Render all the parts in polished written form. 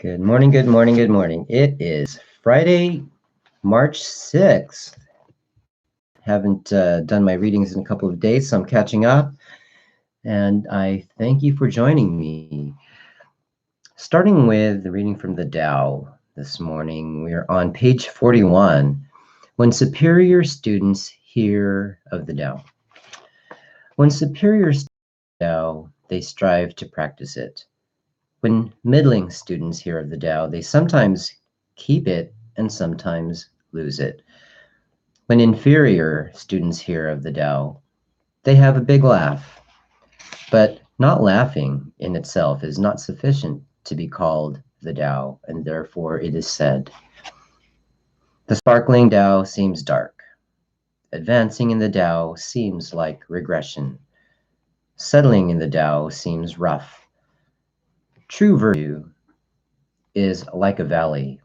Good morning, good morning, good morning. It is Friday, March 6th. Haven't done my readings in a couple of days, so I'm catching up. And I thank you for joining me. Starting with the reading from the Tao this morning, we are on page 41. When superior students hear of the Tao. When superior students hear of the Tao, they strive to practice it. When middling students hear of the Tao, they sometimes keep it and sometimes lose it. When inferior students hear of the Tao, they have a big laugh. But not laughing in itself is not sufficient to be called the Tao, and therefore it is said, the sparkling Tao seems dark. Advancing in the Tao seems like regression. Settling in the Tao seems rough. True virtue is like a valley.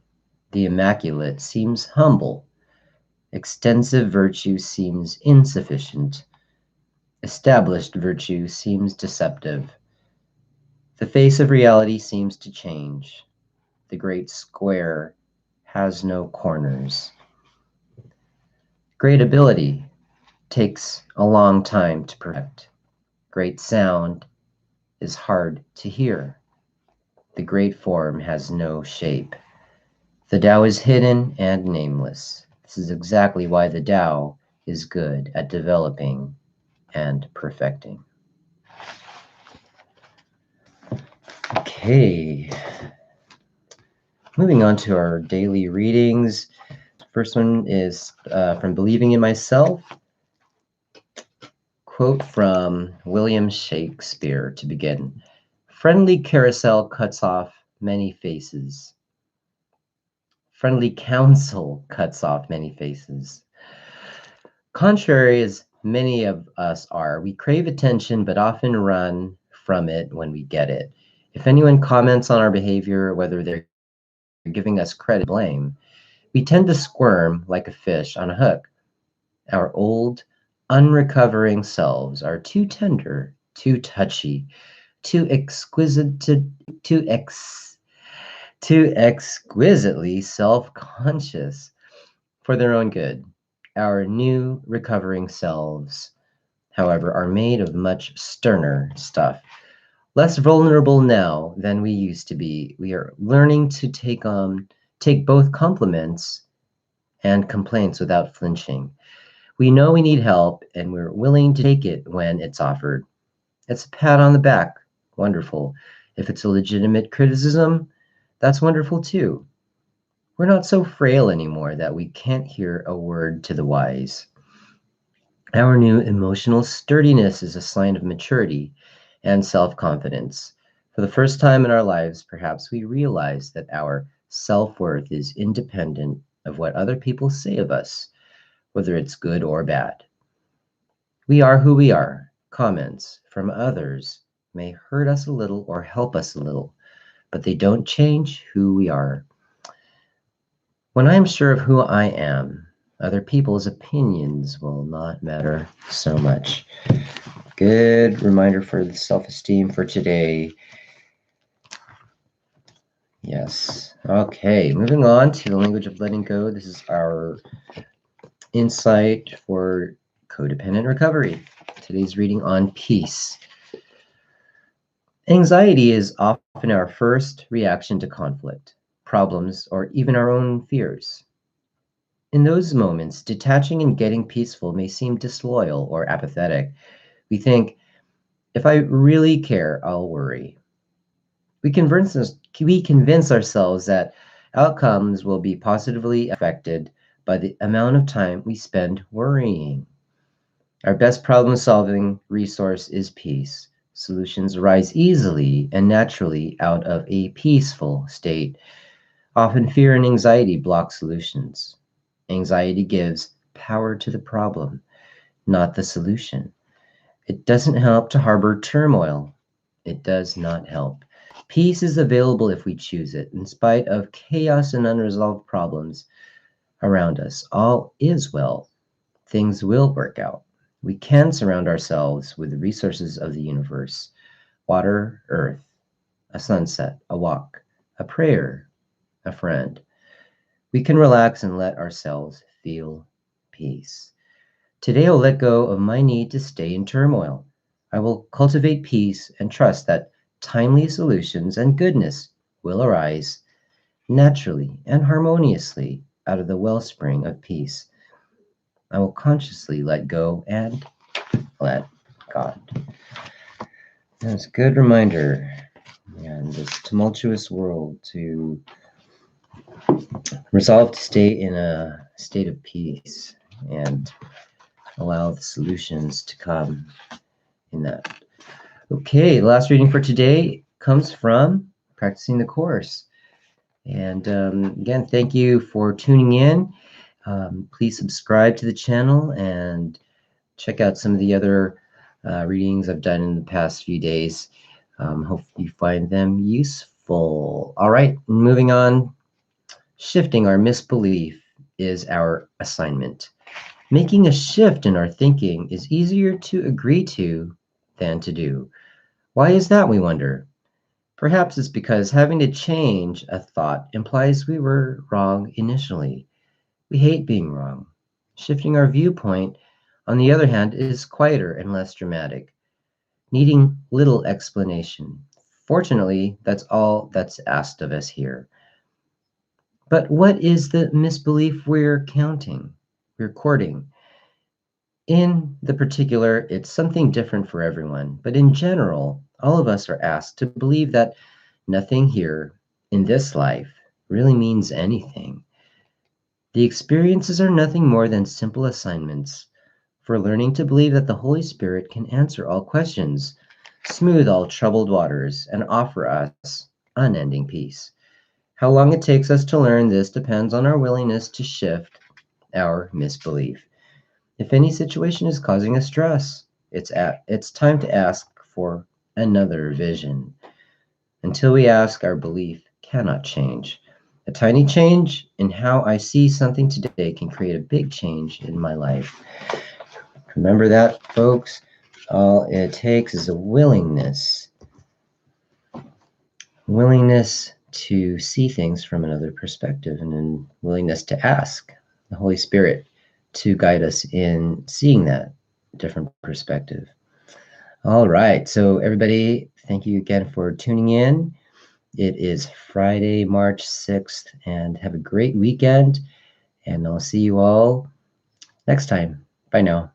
The immaculate seems humble. Extensive virtue seems insufficient. Established virtue seems deceptive. The face of reality seems to change. The great square has no corners. Great ability takes a long time to perfect. Great sound is hard to hear. The great form has no shape. The Tao is hidden and nameless. This is exactly why the Tao is good at developing and perfecting. Okay. Moving on to our daily readings. First one is from Believing in Myself. Quote from William Shakespeare to begin. Friendly carousel cuts off many faces. Friendly counsel cuts off many faces. Contrary as many of us are, we crave attention but often run from it when we get it. If anyone comments on our behavior, whether they're giving us credit or blame, we tend to squirm like a fish on a hook. Our old, unrecovering selves are too tender, too touchy, too exquisitely self-conscious for their own good. Our new recovering selves, however, are made of much sterner stuff. Less vulnerable now than we used to be. We are learning to take both compliments and complaints without flinching. We know we need help and we're willing to take it when it's offered. It's a pat on the back. Wonderful. If it's a legitimate criticism, that's wonderful too. We're not so frail anymore that we can't hear a word to the wise. Our new emotional sturdiness is a sign of maturity and self-confidence. For the first time in our lives, perhaps we realize that our self-worth is independent of what other people say of us, whether it's good or bad. We are who we are. Comments from others may hurt us a little or help us a little, but they don't change who we are. When I am sure of who I am, other people's opinions will not matter so much. Good reminder for the self-esteem for today. Yes. Okay, moving on to the language of letting go. This is our insight for codependent recovery. Today's reading on peace. Anxiety is often our first reaction to conflict, problems, or even our own fears. In those moments, detaching and getting peaceful may seem disloyal or apathetic. We think, if I really care, I'll worry. We convince ourselves that outcomes will be positively affected by the amount of time we spend worrying. Our best problem-solving resource is peace. Solutions arise easily and naturally out of a peaceful state. Often fear and anxiety block solutions. Anxiety gives power to the problem, not the solution. It doesn't help to harbor turmoil. It does not help. Peace is available if we choose it. In spite of chaos and unresolved problems around us, all is well. Things will work out. We can surround ourselves with the resources of the universe: water, earth, a sunset, a walk, a prayer, a friend. We can relax and let ourselves feel peace. Today, I'll let go of my need to stay in turmoil. I will cultivate peace and trust that timely solutions and goodness will arise naturally and harmoniously out of the wellspring of peace. I will consciously let go and let God. That's a good reminder in this tumultuous world to resolve to stay in a state of peace and allow the solutions to come in that. Okay, the last reading for today comes from Practicing the Course. And again, thank you for tuning in. Please subscribe to the channel and check out some of the other readings I've done in the past few days. Hope you find them useful. All right, moving on. Shifting our misbelief is our assignment. Making a shift in our thinking is easier to agree to than to do. Why is that, we wonder? Perhaps it's because having to change a thought implies we were wrong initially. We hate being wrong. Shifting our viewpoint, on the other hand, is quieter and less dramatic, needing little explanation. Fortunately, that's all that's asked of us here. But what is the misbelief we're recording? In the particular, it's something different for everyone, but in general, all of us are asked to believe that nothing here in this life really means anything. The experiences are nothing more than simple assignments for learning to believe that the Holy Spirit can answer all questions, smooth all troubled waters, and offer us unending peace. How long it takes us to learn this depends on our willingness to shift our misbelief. If any situation is causing us stress, it's time to ask for another vision. Until we ask, our belief cannot change. A tiny change in how I see something today can create a big change in my life. Remember that, folks. All it takes is a willingness to see things from another perspective, and a willingness to ask the Holy Spirit to guide us in seeing that different perspective. All right. So everybody, thank you again for tuning in. It is Friday, March 6th, and have a great weekend. And I'll see you all next time. Bye now.